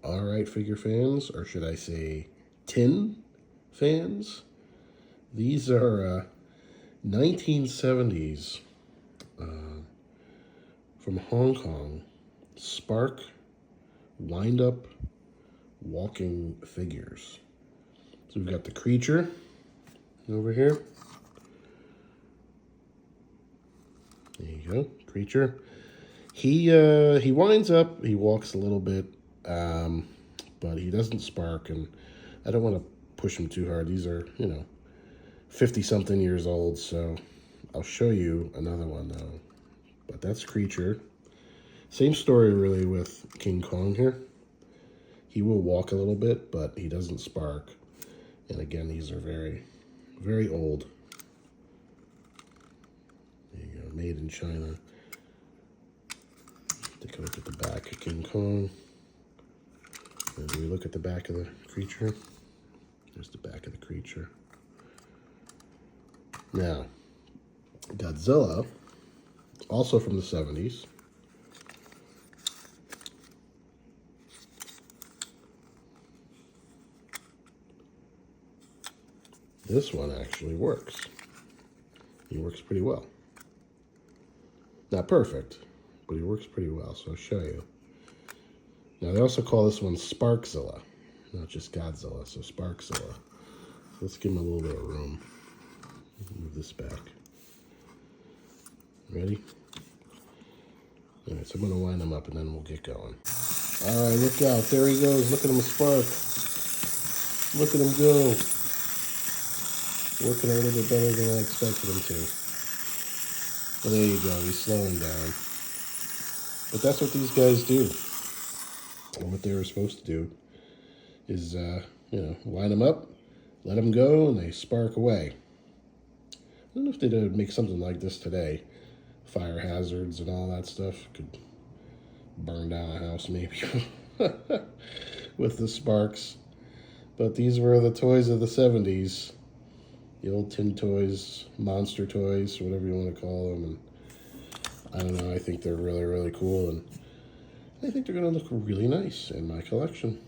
All right, figure fans, or should I say tin fans? These are 1970s from Hong Kong Spark wind-up walking figures. So we've got the creature over here. There you go, creature. He winds up. He walks a little bit, but he doesn't spark. And I don't want to push him too hard. These are 50-something years old. So I'll show you another one though. But that's creature. Same story really with King Kong here. He will walk a little bit, but he doesn't spark. And again, these are very, very old. There you go, made in China. Take a look at the back of King Kong. And do we look at the back of the creature? There's the back of the creature. Now, Godzilla, also from the 70s. This one actually works. He works pretty well. Not perfect, but he works pretty well, so I'll show you. Now, they also call this one Sparkzilla, not just Godzilla, so Sparkzilla. So let's give him a little bit of room. Move this back. Ready? All right, so I'm going to wind him up, and then we'll get going. All right, look out. There he goes. Look at him spark. Look at him go. Working a little bit better than I expected him to. Well, there you go. He's slowing down. But that's what these guys do. And what they were supposed to do is, line them up, let them go, and they spark away. I don't know if they'd make something like this today. Fire hazards and all that stuff. Could burn down a house maybe with the sparks. But these were the toys of the 70s. The old tin toys, monster toys, whatever you want to call them. And I don't know, I think they're really, really cool. And I think they're going to look really nice in my collection.